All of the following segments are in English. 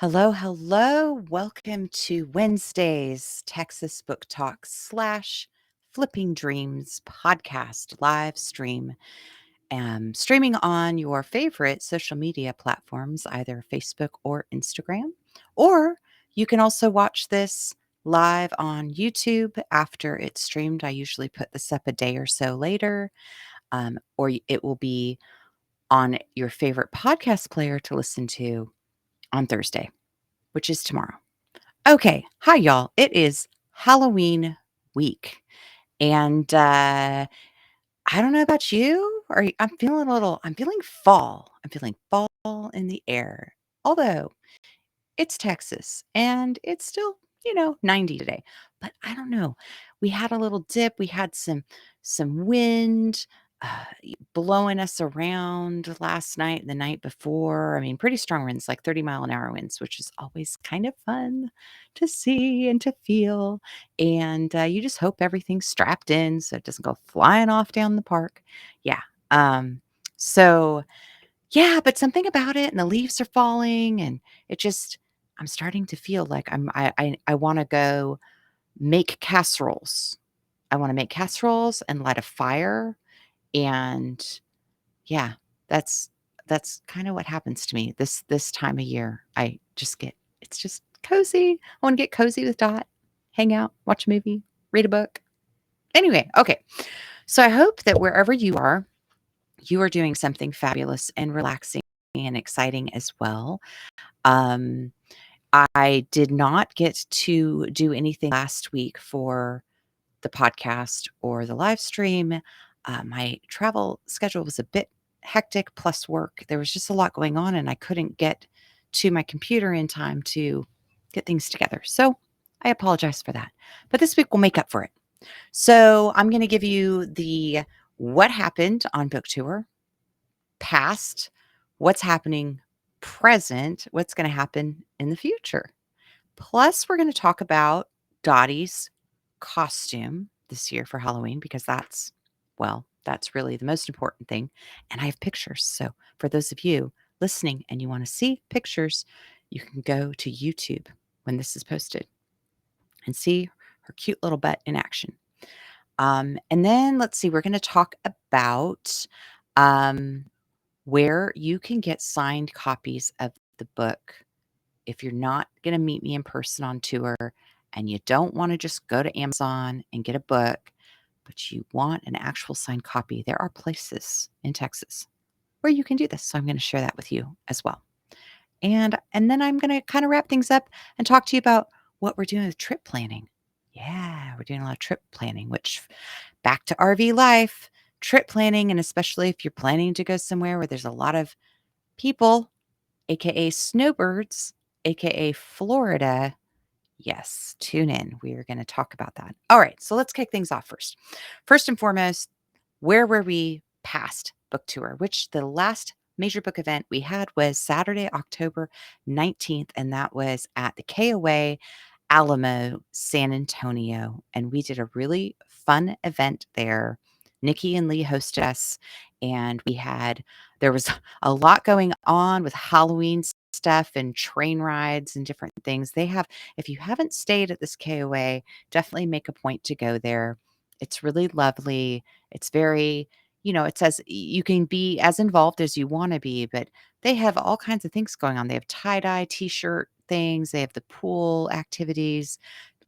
Hello, hello. Welcome to Wednesday's Texas Book Talk / Flipping Dreams podcast live stream. Streaming on your favorite social media platforms, either Facebook or Instagram. Or you can also watch this live on YouTube after it's streamed. I usually put this up a day or so later, it will be on your favorite podcast player to listen to on Thursday, which is tomorrow. Okay. Hi, y'all. It is Halloween week. And I don't know about you, I'm feeling I'm feeling fall. I'm feeling fall in the air. Although it's Texas and it's still, 90 today. But I don't know. We had a little dip. We had some wind blowing us around last night and the night before. I mean, pretty strong winds, like 30-mile-an-hour winds, which is always kind of fun to see and to feel. And you just hope everything's strapped in so it doesn't go flying off down the park. Yeah. So yeah, but something about it and the leaves are falling and it just I'm starting to feel like I wanna go make casseroles. I wanna make casseroles and light a fire, and yeah, that's that's kinda what happens to me this time of year. I just get it's just cozy. I wanna get cozy with Dot, hang out, watch a movie, read a book. Anyway, okay. So I hope that wherever you are doing something fabulous and relaxing and exciting as well. Um, I did not get to do anything last week for the podcast or the live stream. My travel schedule was a bit hectic plus work. There was just a lot going on, and I couldn't get to my computer in time to get things together. So I apologize for that. But this week we'll make up for it. So I'm going to give you the what happened on book tour, past, what's happening present, what's going to happen in the future. Plus, we're going to talk about Dottie's costume this year for Halloween because that's really the most important thing. And I have pictures. So, for those of you listening and you want to see pictures, you can go to YouTube when this is posted and see her cute little butt in action. And then let's see, we're going to talk about um, where you can get signed copies of the book if you're not going to meet me in person on tour and you don't want to just go to Amazon and get a book, but you want an actual signed copy, there are places in Texas where you can do this. So I'm going to share that with you as well. And then I'm going to kind of wrap things up and talk to you about what we're doing with trip planning. Yeah, we're doing a lot of trip planning, which back to RV life, trip planning, and especially if you're planning to go somewhere where there's a lot of people, aka snowbirds, aka Florida. Yes, tune in. We are going to talk about that. All right, so let's kick things off first. First and foremost, where were we past book tour? Which the last major book event we had was Saturday, October 19th, and that was at the KOA Alamo, San Antonio. And we did a really fun event there. Nikki and Lee hosted us, and there was a lot going on with Halloween stuff and train rides and different things. If you haven't stayed at this KOA, definitely make a point to go there. It's really lovely. It's very, it says you can be as involved as you want to be, but they have all kinds of things going on. They have tie-dye t-shirt things, they have the pool activities,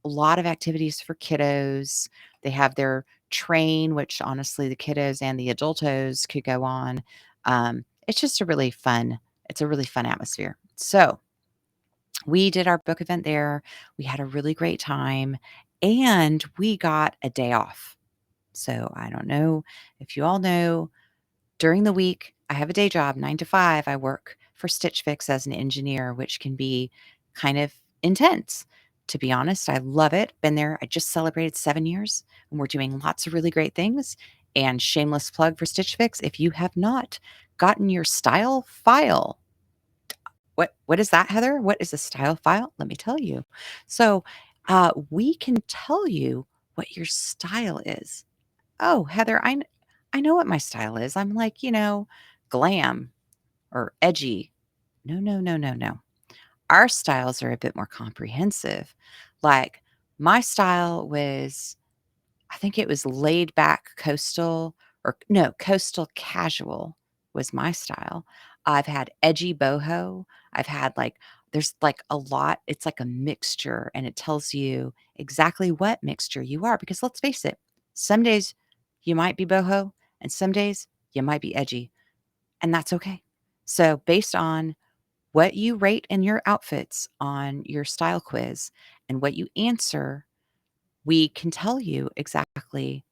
a lot of activities for kiddos. They have their train, which honestly the kiddos and the adultos could go on. It's just it's a really fun atmosphere. So we did our book event there. We had a really great time and we got a day off. So I don't know if you all know, during the week, I have a day job, 9 to 5. I work for Stitch Fix as an engineer, which can be kind of intense. To be honest, I love it. Been there. I just celebrated 7 years and we're doing lots of really great things. And shameless plug for Stitch Fix, if you have not gotten your style file. What is that, Heather? What is a style file? Let me tell you. So, we can tell you what your style is. Oh, Heather, I know what my style is. I'm like, glam or edgy. No, no, no, no, no. our styles are a bit more comprehensive. Like, my style was, I think it was laid back coastal, or no, coastal casual was my style. I've had edgy boho. I've had like, there's like a lot. It's like a mixture, and it tells you exactly what mixture you are. Because let's face it, some days you might be boho, and some days you might be edgy, and that's okay. So, based on what you rate in your outfits on your style quiz and what you answer, we can tell you exactly,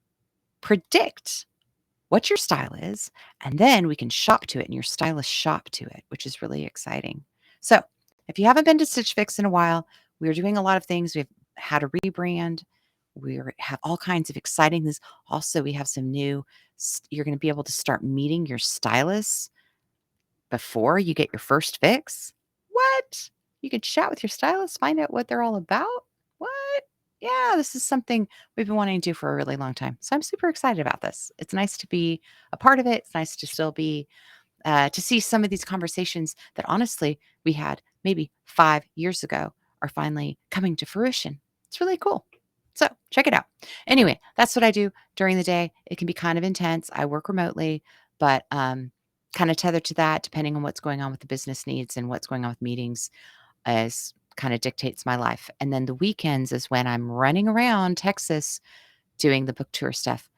predict what your style is, and then we can shop to it, and your stylists shop to it, which is really exciting. So, if you haven't been to Stitch Fix in a while, we're doing a lot of things. We've had a rebrand. We have all kinds of exciting things. Also, we have some new, you're going to be able to start meeting your stylists before you get your first fix. What? You can chat with your stylist, find out what they're all about. What? Yeah, this is something we've been wanting to do for a really long time. So I'm super excited about this. It's nice to be a part of it. It's nice to still be, to see some of these conversations that honestly we had maybe 5 years ago are finally coming to fruition. It's really cool. So check it out. Anyway, that's what I do during the day. It can be kind of intense. I work remotely, but kind of tethered to that, depending on what's going on with the business needs and what's going on with meetings, as kind of dictates my life. And then the weekends is when I'm running around Texas doing the book tour stuff.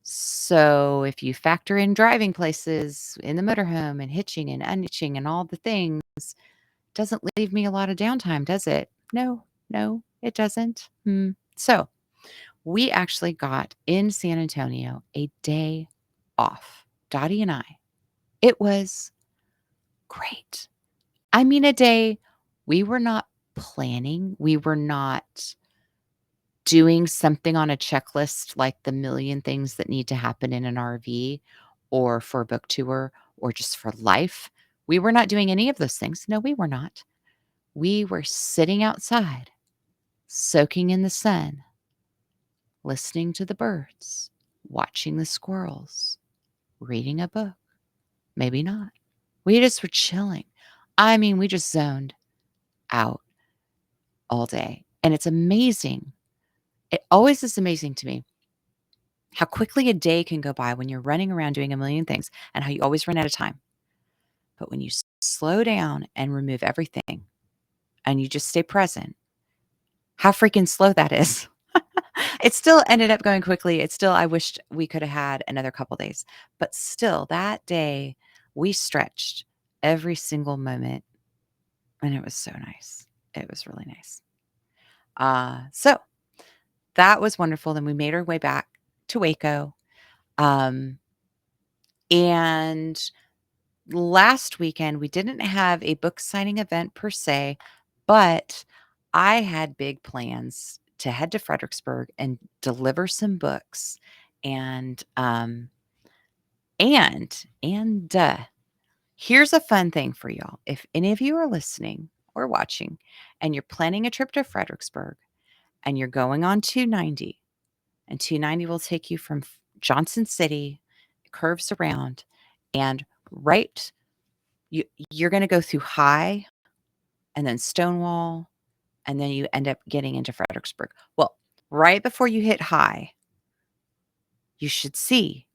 So if you factor in driving places in the motorhome and hitching and unhitching and all the things, doesn't leave me a lot of downtime, does it? No, no, it doesn't. So we actually got in San Antonio a day off, Dottie and I. It was great. I mean, a day we were not planning. We were not doing something on a checklist like the million things that need to happen in an RV or for a book tour or just for life. We were not doing any of those things. No, we were not. We were sitting outside, soaking in the sun, listening to the birds, watching the squirrels, reading a book. Maybe not. We just were chilling. I mean, we just zoned out all day. And it's amazing. It always is amazing to me how quickly a day can go by when you're running around doing a million things and how you always run out of time. But when you slow down and remove everything and you just stay present, how freaking slow that is. It still ended up going quickly. It's still, I wished we could have had another couple days, but still that day we stretched every single moment, and it was so nice. It was really nice. So that was wonderful. Then we made our way back to Waco. Um, and last weekend, we didn't have a book signing event per se, but I had big plans to head to Fredericksburg and deliver some books. And, and here's a fun thing for y'all. If any of you are listening or watching and you're planning a trip to Fredericksburg and you're going on 290, and 290 will take you from Johnson City, curves around, and right, you're going to go through High and then Stonewall, and then you end up getting into Fredericksburg. Well, right before you hit High, you should see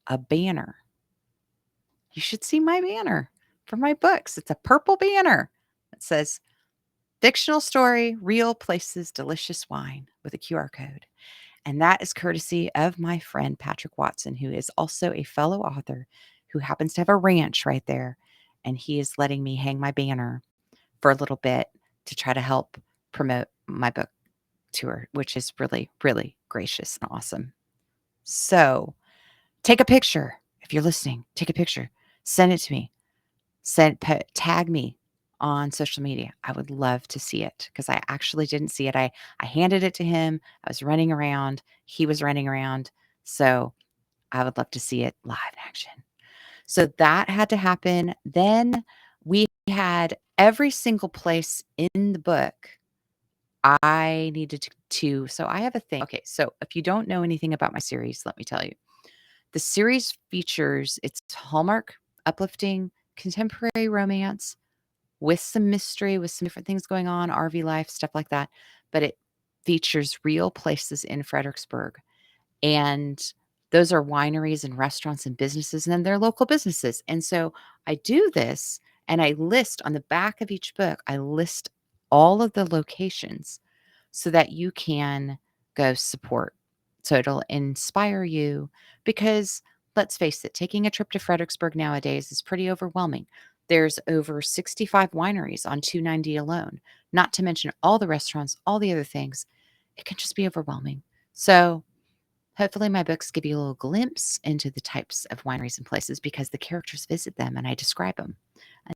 a banner. You should see my banner for my books. It's a purple banner that says fictional story, real places, delicious wine, with a QR code. And that is courtesy of my friend Patrick Watson, who is also a fellow author who happens to have a ranch right there. And he is letting me hang my banner for a little bit to try to help promote my book tour, which is really, really gracious and awesome. So take a picture. If you're listening, take a picture, send it to me, tag me on social media. I would love to see it because I actually didn't see it. I handed it to him. I was running around. He was running around. So I would love to see it live in action. So that had to happen. Then we had every single place in the book I needed to. So I have a thing. Okay. So if you don't know anything about my series, let me tell you. The series features, it's Hallmark, uplifting, contemporary romance with some mystery, with some different things going on, RV life, stuff like that. But it features real places in Fredericksburg. And those are wineries and restaurants and businesses, and then they're local businesses. And so I do this and I list on the back of each book, I list all of the locations so that you can go support. So it'll inspire you because let's face it, taking a trip to Fredericksburg nowadays is pretty overwhelming. There's over 65 wineries on 290 alone, not to mention all the restaurants, all the other things. It can just be overwhelming. So hopefully my books give you a little glimpse into the types of wineries and places because the characters visit them and I describe them.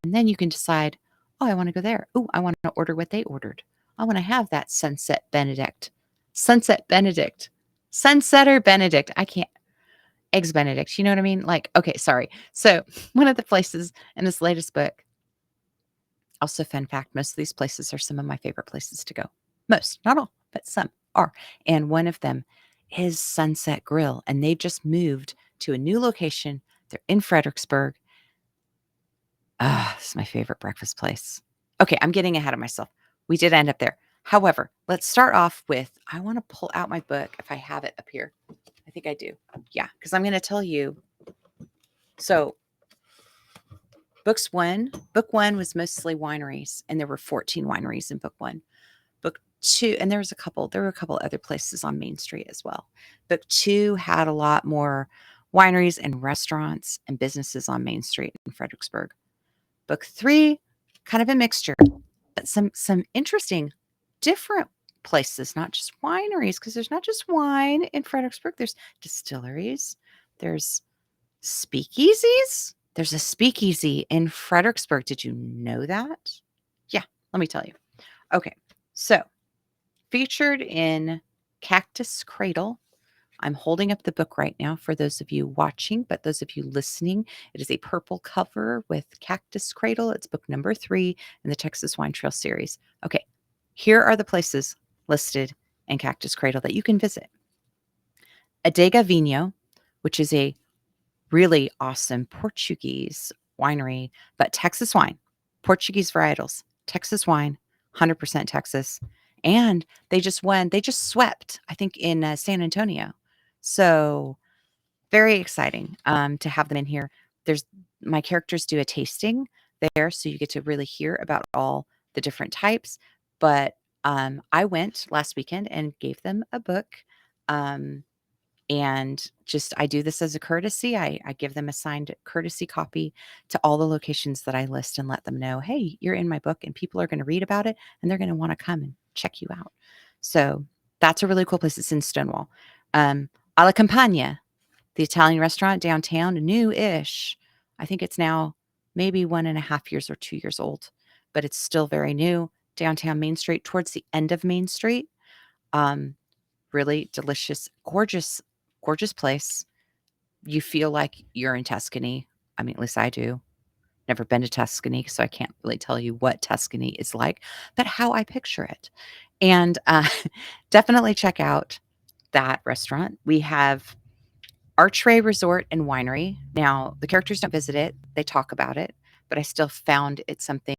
And then you can decide, oh, I want to go there. Oh, I want to order what they ordered. I want to have that Sunset Benedict. Sunset Benedict. Sunsetter Benedict. I can't. Eggs Benedict. You know what I mean? Like, okay, sorry. So one of the places in this latest book, also fun fact, most of these places are some of my favorite places to go. Most, not all, but some are. And one of them is Sunset Grill. And they've just moved to a new location. They're in Fredericksburg. Ah, this is my favorite breakfast place. Okay, I'm getting ahead of myself. We did end up there. However, let's start off with, I want to pull out my book if I have it up here. I think I do. Yeah, because I'm going to tell you. So book one was mostly wineries, and there were 14 wineries in book one. Book two, and there were a couple other places on Main Street as well. Book two had a lot more wineries and restaurants and businesses on Main Street in Fredericksburg. Book three, kind of a mixture, but some interesting, different places, not just wineries, because there's not just wine in Fredericksburg. There's distilleries, there's speakeasies. There's a speakeasy in Fredericksburg. Did you know that? Yeah, let me tell you. Okay, so featured in Cactus Cradle. I'm holding up the book right now for those of you watching, but those of you listening, it is a purple cover with Cactus Cradle. It's book number 3 in the Texas Wine Trail series. Okay, here are the places listed in Cactus Cradle that you can visit. Adega Vinho, which is a really awesome Portuguese winery, but Texas wine, Portuguese varietals, Texas wine, 100% Texas. And they just swept, I think, in San Antonio. So very exciting to have them in here. My characters do a tasting there, so you get to really hear about all the different types. But I went last weekend and gave them a book. And just I do this as a courtesy. I give them a signed courtesy copy to all the locations that I list and let them know, hey, you're in my book and people are going to read about it and they're going to want to come and check you out. So that's a really cool place. It's in Stonewall. Alla Campagna, the Italian restaurant downtown, new-ish. I think it's now maybe 1.5 years or 2 years old, but it's still very new. Downtown Main Street, towards the end of Main Street. Really delicious, gorgeous, gorgeous place. You feel like you're in Tuscany. I mean, at least I do. Never been to Tuscany, so I can't really tell you what Tuscany is like, but how I picture it. And definitely check out that restaurant. We have Archway Resort and Winery. Now, the characters don't visit it, they talk about it, but I still found it something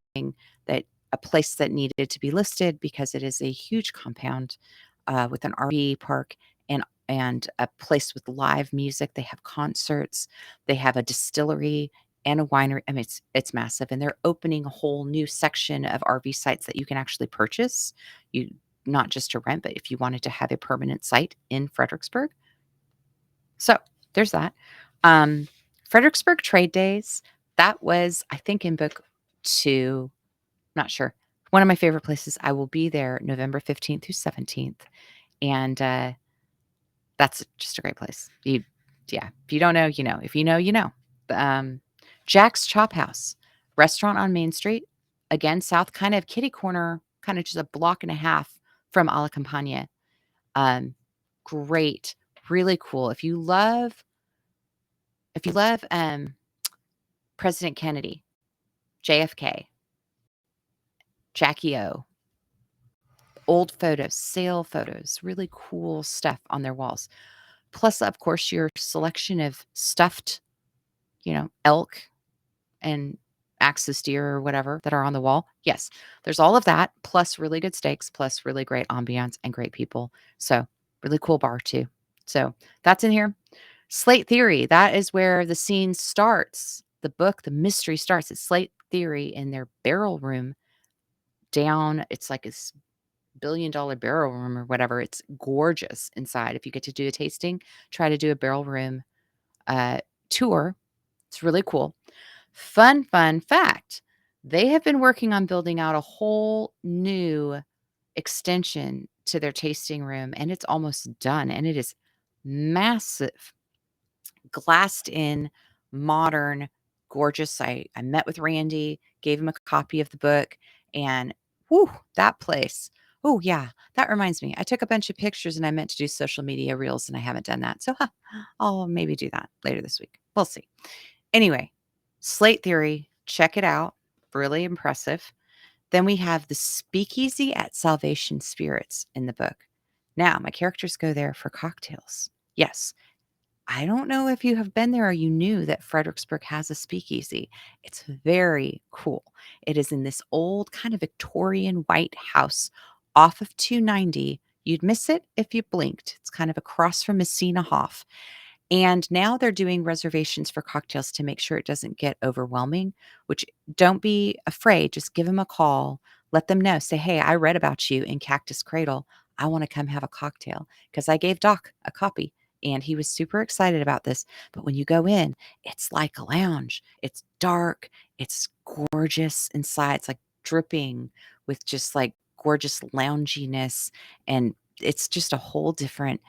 that a place that needed to be listed because it is a huge compound with an RV park and a place with live music. They have concerts, they have a distillery and a winery. I mean, it's massive, and they're opening a whole new section of RV sites that you can actually purchase. You not just to rent, but if you wanted to have a permanent site in Fredericksburg. So there's that. Fredericksburg Trade Days. That was, I think, in book 2. Not sure. One of my favorite places. I will be there November 15th through 17th. And that's just a great place. Yeah. If you don't know, you know. If you know, you know. Jack's Chop House, restaurant on Main Street. Again, south, kind of kitty corner, kind of just a block and a half from Alla Campagna. Great, really cool. If you love President Kennedy, JFK, Jackie O, old photos, sale photos, really cool stuff on their walls. Plus, of course, your selection of stuffed, elk and axis deer or whatever that are on the wall. Yes, there's all of that, plus really good steaks, plus really great ambiance and great people. So, really cool bar too. So, that's in here. Slate Theory, that is where the scene starts. The book, the mystery starts at Slate Theory in their barrel room down. It's like a billion-dollar barrel room or whatever. It's gorgeous inside. If you get to do a tasting, try to do a barrel room uh, tour. It's really cool. Fun fact, they have been working on building out a whole new extension to their tasting room, and it's almost done, and it is massive, glassed in, modern, gorgeous. I met with Randy, gave him a copy of the book, and whoo, that place. Oh, yeah, that reminds me. I took a bunch of pictures and I meant to do social media reels and I haven't done that. So I'll maybe do that later this week. We'll see. Anyway, Slate Theory, check it out. Really impressive. Then we have the Speakeasy at Salvation Spirits in the book. Now, my characters go there for cocktails. Yes, I don't know if you have been there or you knew that Fredericksburg has a speakeasy. It's very cool. It is in this old kind of Victorian white house off of 290. You'd miss it if you blinked. It's kind of across from Messina Hoff. And now they're doing reservations for cocktails to make sure it doesn't get overwhelming, which don't be afraid. Just give them a call. Let them know. Say, hey, I read about you in Cactus Cradle. I want to come have a cocktail because I gave Doc a copy and he was super excited about this. But when you go in, it's like a lounge. It's dark. It's gorgeous inside. It's like dripping with just like gorgeous lounginess. And it's just a whole different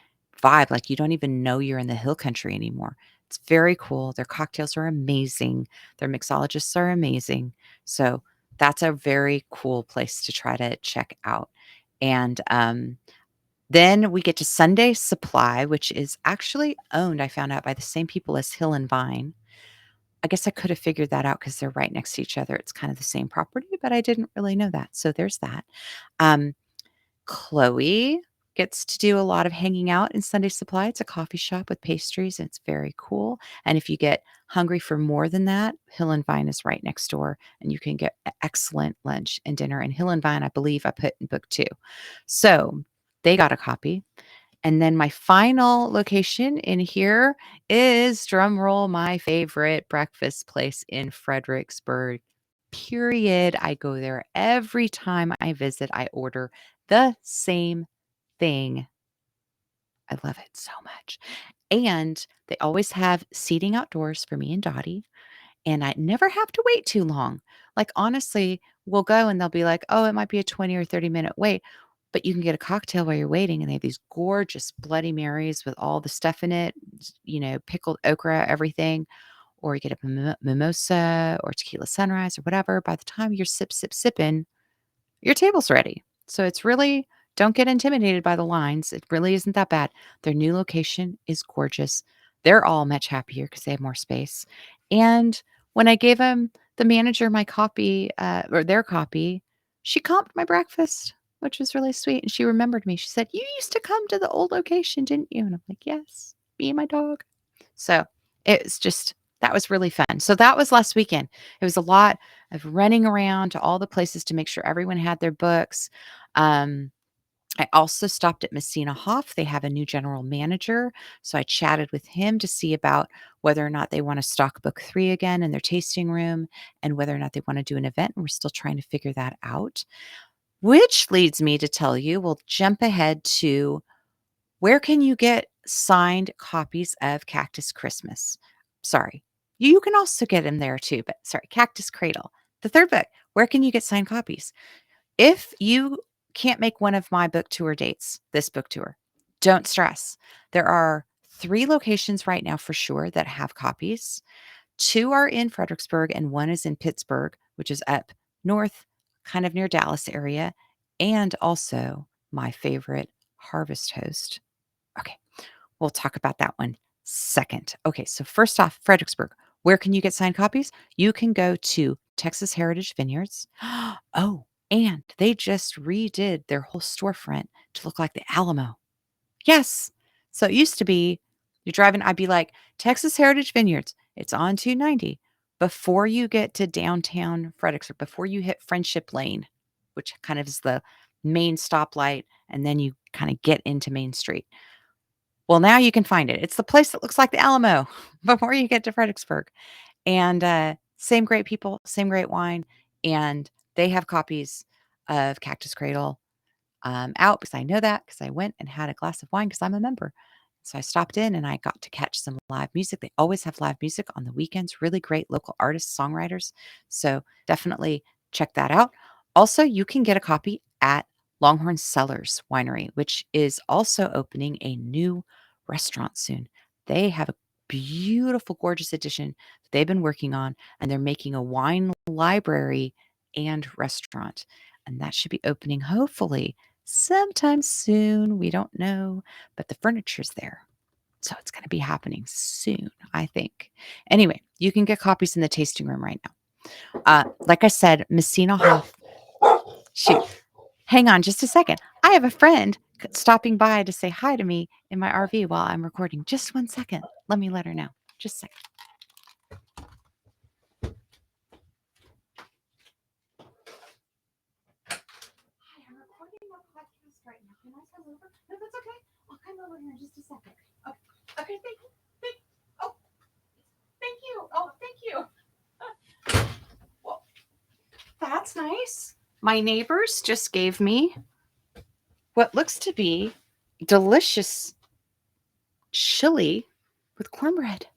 vibe, like you don't even know you're in the hill country anymore. It's very cool. Their cocktails are amazing. Their mixologists are amazing. So that's a very cool place to try to check out. And then we get to Sunday Supply, which is actually owned, I found out, by the same people as Hill and Vine. I guess I could have figured that out because they're right next to each other. It's kind of the same property, but I didn't really know that. So there's that. Um, Chloe gets to do a lot of hanging out in Sunday Supply. It's a coffee shop with pastries, and it's very cool. And if you get hungry for more than that, Hill and Vine is right next door, and you can get excellent lunch and dinner. And Hill and Vine, I believe, I put in book 2. So they got a copy. And then my final location in here is, drum roll, my favorite breakfast place in Fredericksburg. Period. I go there every time I visit. I order the same thing. I love it so much. And they always have seating outdoors for me and Dottie, and I never have to wait too long. Like, honestly, we'll go and they'll be like, oh, it might be a 20 or 30-minute wait, but you can get a cocktail while you're waiting. And they have these gorgeous Bloody Marys with all the stuff in it, pickled okra, everything. Or you get a mimosa or tequila sunrise or whatever. By the time you're sipping, your table's ready. So it's really, don't get intimidated by the lines. It really isn't that bad. Their new location is gorgeous. They're all much happier because they have more space. And when I gave the manager my copy, or their copy, she comped my breakfast, which was really sweet. And she remembered me. She said, you used to come to the old location, didn't you? And I'm like, yes, me and my dog. So it's just, that was really fun. So that was last weekend. It was a lot of running around to all the places to make sure everyone had their books. Um, I also stopped at Messina Hoff. They have a new general manager. So I chatted with him to see about whether or not they want to stock book 3 again in their tasting room and whether or not they want to do an event. And we're still trying to figure that out, which leads me to tell you, we'll jump ahead to, where can you get signed copies of Cactus Christmas? Sorry. You can also get them there too, but sorry, Cactus Cradle, the third book. Where can you get signed copies? If you can't make one of my book tour dates, this book tour, don't stress. There are 3 locations right now for sure that have copies. 2 are in Fredericksburg and 1 is in Pittsburgh, which is up north, kind of near Dallas area, and also my favorite, Harvest Host. Okay, we'll talk about that one second. Okay, so first off, Fredericksburg. Where can you get signed copies? You can go to Texas Heritage Vineyards. Oh, and they just redid their whole storefront to look like the Alamo. Yes. So it used to be, you're driving, I'd be like, Texas Heritage Vineyards. It's on 290. before you get to downtown Fredericksburg, before you hit Friendship Lane, which kind of is the main stoplight, and then you kind of get into Main Street. Well, now you can find it. It's the place that looks like the Alamo before you get to Fredericksburg. And, same great people, same great wine, and they have copies of Cactus Cradle, out because I know that because I went and had a glass of wine because 'cause I'm a member. So I stopped in and I got to catch some live music. They always have live music on the weekends, really great local artists, songwriters. So definitely check that out. Also, you can get a copy at Longhorn Cellars Winery, which is also opening a new restaurant soon. They have a beautiful, gorgeous addition that they've been working on, and they're making a wine library and restaurant. And that should be opening hopefully sometime soon. We don't know, but the furniture's there. So it's going to be happening soon, I think. Anyway, you can get copies in the tasting room right now. Like I said, Messina Hoff. Shoot, hang on just a second. I have a friend stopping by to say hi to me in my RV while I'm recording. Just one second. Let me let her know. Just a second. Hi, I'm recording a podcast right now. Can I come over? No, that's okay. I'll come over here in just a second. Okay, okay, thank you. Oh, thank you. Oh, thank you. Well, that's nice. My neighbors just gave me what looks to be delicious chili with cornbread.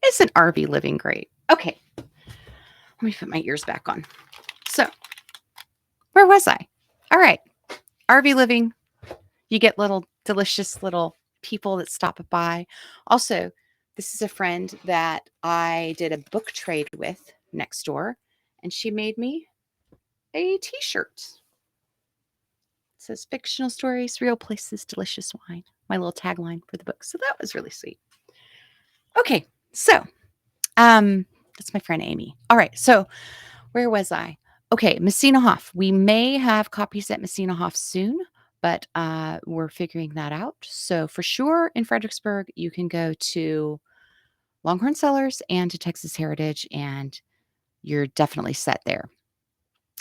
Isn't RV living great? Okay, let me put my ears back on. So, where was I? All right, RV living. You get little delicious little people that stop by. Also, this is a friend that I did a book trade with next door, and she made me a t-shirt. It says fictional stories, real places, delicious wine. My little tagline for the book. So that was really sweet. Okay, so that's my friend Amy. All right, so where was I? Okay, Messina Hoff. We may have copies at Messina Hoff soon, but we're figuring that out. So for sure in Fredericksburg, you can go to Longhorn Cellars and to Texas Heritage, and you're definitely set there.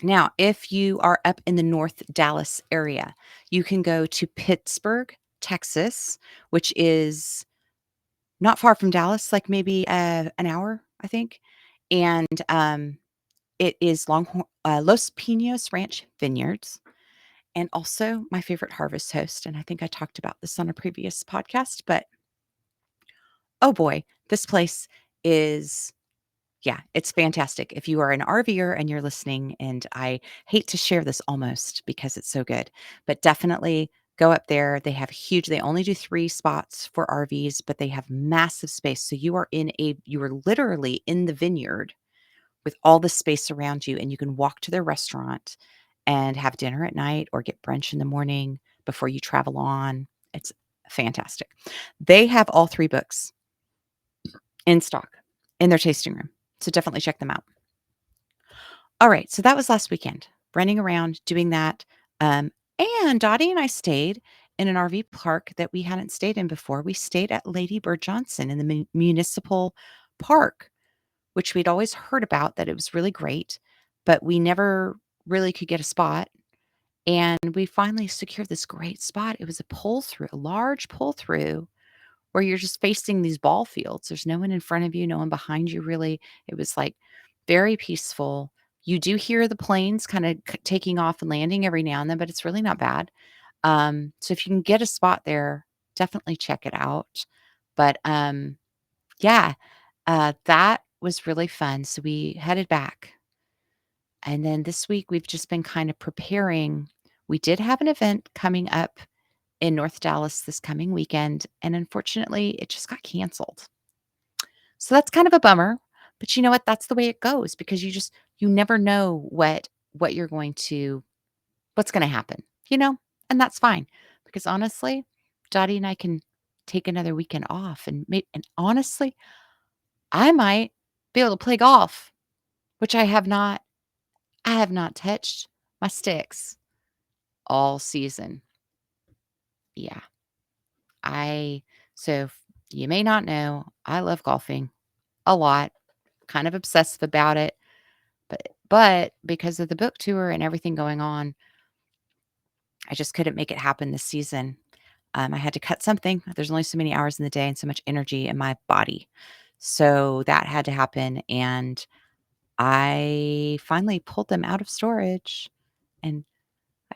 Now, if you are up in the North Dallas area, you can go to Pittsburgh, Texas, which is not far from Dallas, like maybe an hour, I think. And it is Los Pinos Ranch Vineyards. And also my favorite harvest host. And I think I talked about this on a previous podcast, but oh boy, this place is, yeah, it's fantastic. If you are an RVer and you're listening, and I hate to share this almost because it's so good, but definitely go up there. They have huge, they only do 3 spots for RVs, but they have massive space. So you are literally in the vineyard with all the space around you, and you can walk to their restaurant and have dinner at night or get brunch in the morning before you travel on. It's fantastic. They have all 3 books in stock in their tasting room. So definitely check them out. All right. So that was last weekend, running around doing that. And Dottie and I stayed in an RV park that we hadn't stayed in before. We stayed at Lady Bird Johnson in the municipal park, which we'd always heard about, that it was really great, but we never really could get a spot. And we finally secured this great spot. It was a pull through, a large pull through where you're just facing these ball fields. There's no one in front of you, no one behind you really. It was like very peaceful. You do hear the planes kind of taking off and landing every now and then, but it's really not bad. So if you can get a spot there, definitely check it out. But yeah, that was really fun. So we headed back. And then this week, we've just been kind of preparing. We did have an event coming up in North Dallas this coming weekend, and unfortunately, it just got canceled. So that's kind of a bummer, but you know what? That's the way it goes because you never know what's going to happen, you know? And that's fine because honestly, Dottie and I can take another weekend off, and honestly, I might be able to play golf, which I have not touched my sticks all season. Yeah. I so you may not know, I love golfing a lot. kind of obsessive about it. But because of the book tour and everything going on, I just couldn't make it happen this season. I had to cut something. There's only so many hours in the day and so much energy in my body. So that had to happen. And I finally pulled them out of storage and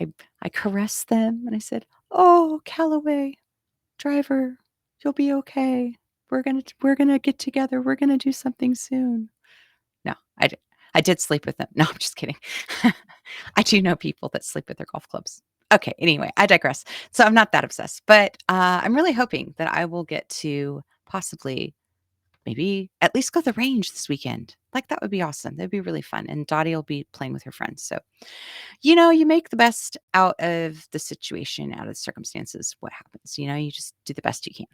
I I caressed them and I said, "Oh, Callaway driver, you'll be okay. We're gonna get together. We're gonna do something soon." No, I did sleep with them. No, I'm just kidding. I do know people that sleep with their golf clubs. Okay, anyway, I digress. So I'm not that obsessed, but I'm really hoping that I will get to possibly maybe at least go to the range this weekend. Like that would be awesome. That'd be really fun. And Dottie will be playing with her friends. So, you make the best out of the situation, out of the circumstances, what happens. You just do the best you can.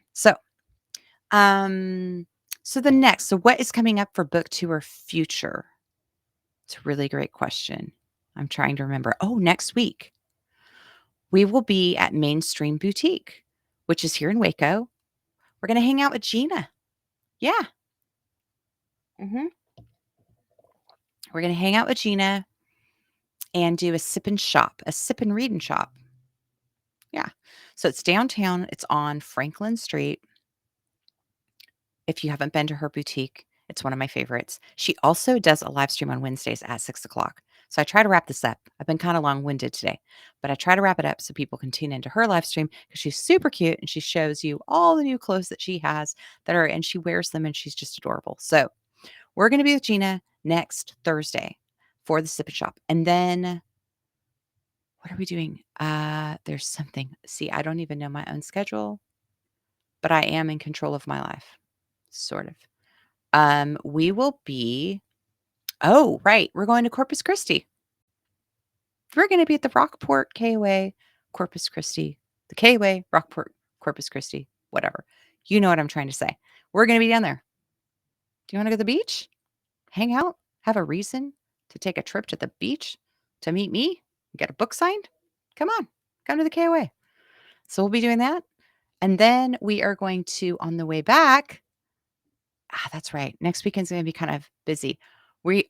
Um, so what is coming up for book tour future? It's a really great question. I'm trying to remember. Oh, next week we will be at Mainstream Boutique, which is here in Waco. We're going to hang out with Gina. Yeah. hmm We're going to hang out with Gina and do a sip and read and shop. Yeah. So it's downtown. It's on Franklin Street. If you haven't been to her boutique, it's one of my favorites. She also does a live stream on Wednesdays at 6 o'clock. So I try to wrap this up. I've been kind of long winded today, but I try to wrap it up so people can tune into her live stream because she's super cute and she shows you all the new clothes that she has and she wears them and she's just adorable. So we're going to be with Gina next Thursday for the Sip and Shop. And then what are we doing? There's something. See, I don't even know my own schedule, but I am in control of my life, sort of. We will be oh, right, we're going to Corpus Christi. We're gonna be at the Rockport KOA, Corpus Christi. The KOA, Rockport, Corpus Christi, whatever. You know what I'm trying to say. We're gonna be down there. Do you wanna go to the beach? Hang out? Have a reason to take a trip to the beach to meet me? Get a book signed? Come on, come to the KOA. So we'll be doing that. And then we are going to, on the way back, that's right. Next weekend's gonna be kind of busy.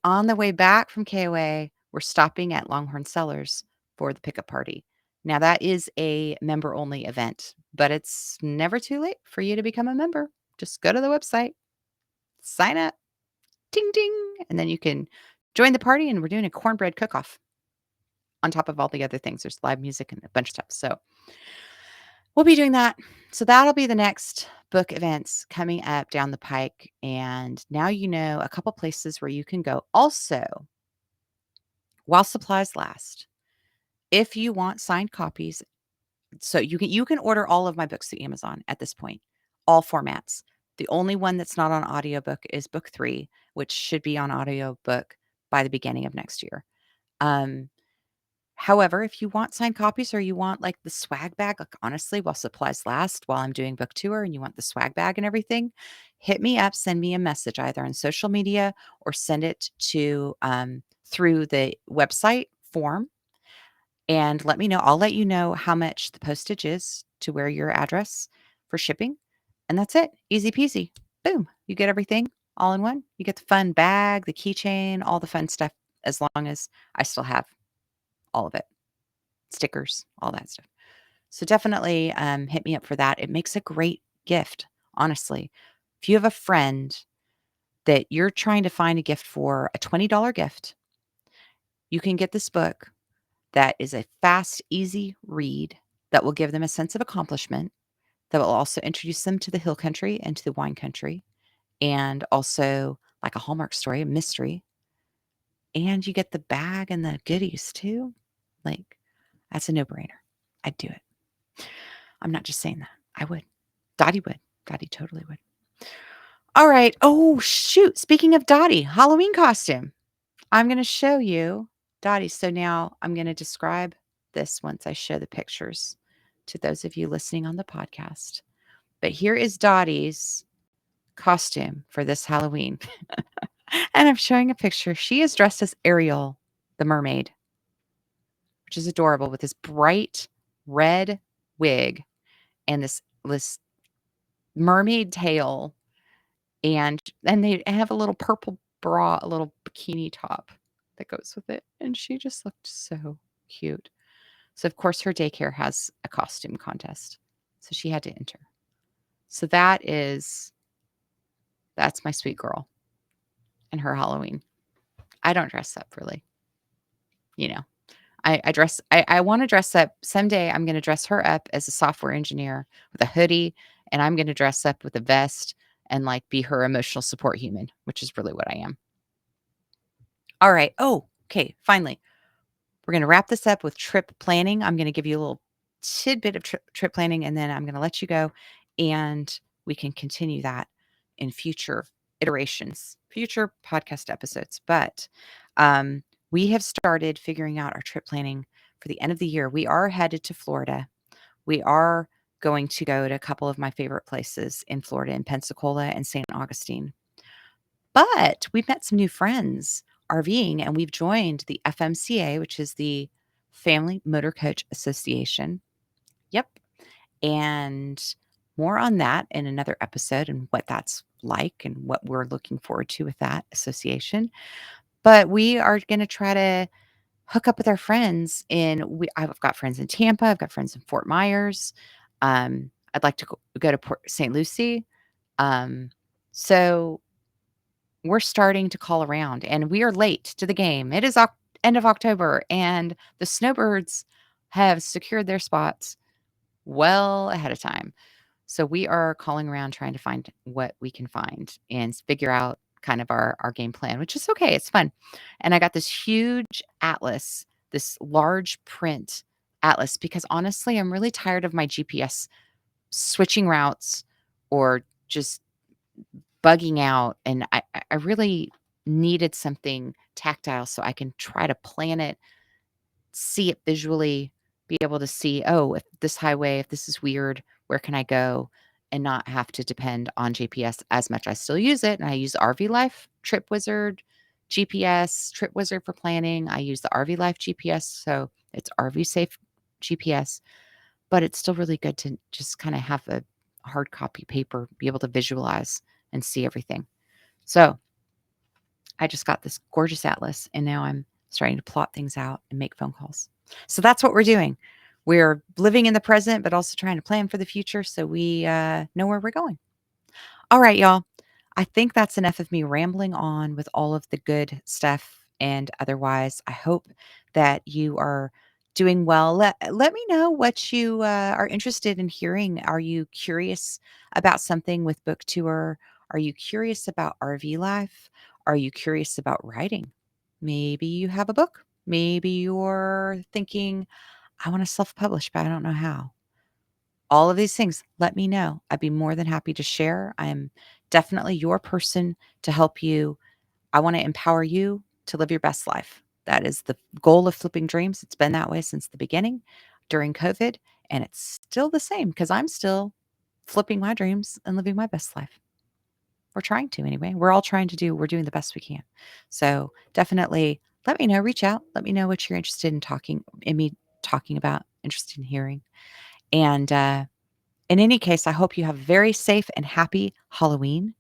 On the way back from KOA, we're stopping at Longhorn Cellars for the pickup party. Now that is a member only event, but it's never too late for you to become a member. Just go to the website, sign up, ding ding, and then you can join the party and we're doing a cornbread cook-off on top of all the other things. There's live music and a bunch of stuff. So we'll be doing that. So that'll be the next book events coming up down the pike. And now you know a couple places where you can go. Also, while supplies last, if you want signed copies, so you can order all of my books through Amazon at this point, all formats. The only one that's not on audiobook is book 3, which should be on audiobook by the beginning of next year. Um, However, if you want signed copies or you want like the swag bag, like honestly, while supplies last, while I'm doing book tour and you want the swag bag and everything, hit me up, send me a message either on social media or send it to through the website form and let me know. I'll let you know how much the postage is to where your address for shipping. And that's it. Easy peasy. Boom. You get everything all in one. You get the fun bag, the keychain, all the fun stuff as long as I still have all of it, stickers, all that stuff. So definitely hit me up for that. It makes a great gift, honestly. If you have a friend that you're trying to find a gift for, a $20 gift, you can get this book that is a fast, easy read that will give them a sense of accomplishment, that will also introduce them to the hill country and to the wine country, and also like a Hallmark story, a mystery. And you get the bag and the goodies too. Like, that's a no brainer. I'd do it. I'm not just saying that. I would. Dottie would. Dottie totally would. All right. Oh, shoot. Speaking of Dottie, Halloween costume. I'm going to show you Dottie. So now I'm going to describe this once I show the pictures to those of you listening on the podcast. But here is Dottie's costume for this Halloween. And I'm showing a picture. She is dressed as Ariel, the mermaid, which is adorable with this bright red wig and this mermaid tail and they have a little purple brought a little bikini top that goes with it, and she just looked so cute. So, of course, her daycare has a costume contest, so she had to enter. So that's my sweet girl and her Halloween. I don't dress up really, you know. I wanna dress up someday. I'm gonna dress her up as a software engineer with a hoodie, and I'm gonna dress up with a vest and, like, be her emotional support human, which is really what I am. Alright. Oh, okay, finally. We're gonna wrap this up with trip planning. I'm gonna give you a little tidbit of trip planning, and then I'm gonna let you go, and we can continue that in future iterations, future podcast episodes. But um, we have started figuring out our trip planning for the end of the year. We are headed to Florida. We are going to go to a couple of my favorite places in Florida, in Pensacola and St. Augustine. But we've met some new friends RVing, and we've joined the FMCA, which is the Family Motor Coach Association. Yep. And more on that in another episode and what that's like and what we're looking forward to with that association. But we are going to try to hook up with our friends I've got friends in Tampa, I've got friends in Fort Myers. I'd like to go to Port St. Lucie. So we're starting to call around, and we are late to the game. It is end of October, and the snowbirds have secured their spots well ahead of time. So we are calling around trying to find what we can find and figure out kind of our game plan, which is okay. It's fun. And I got this huge atlas, this large print atlas, because honestly, I'm really tired of my GPS switching routes or just bugging out, and I really needed something tactile so I can try to plan it, see it visually, be able to see, "Oh, if this highway, if this is weird, where can I go?" And not have to depend on GPS as much. I still use it, and I use RV Life, Trip Wizard, GPS, Trip Wizard for planning. I use the RV Life GPS, so it's RV safe GPS, but it's still really good to just kinda have a hard copy paper, be able to visualize and see everything. So, I just got this gorgeous atlas, and now I'm starting to plot things out and make phone calls. So that's what we're doing. We're living in the present, but also trying to plan for the future so we know where we're going. All right, y'all. I think that's enough of me rambling on with all of the good stuff and otherwise. I hope that you are doing well. Let me know what you are interested in hearing. Are you curious about something with book tour? Are you curious about RV life? Are you curious about writing? Maybe you have a book. Maybe you're thinking, I want to self publish, but I don't know how. All of these things, let me know. I'd be more than happy to share. I'm definitely your person to help you. I want to empower you to live your best life. That is the goal of Flipping Dreams. It's been that way since the beginning during COVID, and it's still the same because I'm still flipping my dreams and living my best life. We're trying to anyway. We're doing the best we can. So definitely let me know, reach out, let me know what you're interested in me talking about, interested in hearing. And in any case, I hope you have a very safe and happy Halloween,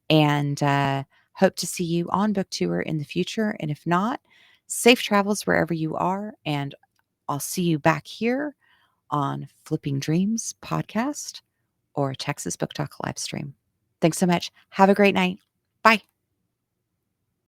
and hope to see you on book tour in the future. And if not, safe travels wherever you are. And I'll see you back here on Flipping Dreams podcast or Texas Book Talk live stream. Thanks so much. Have a great night.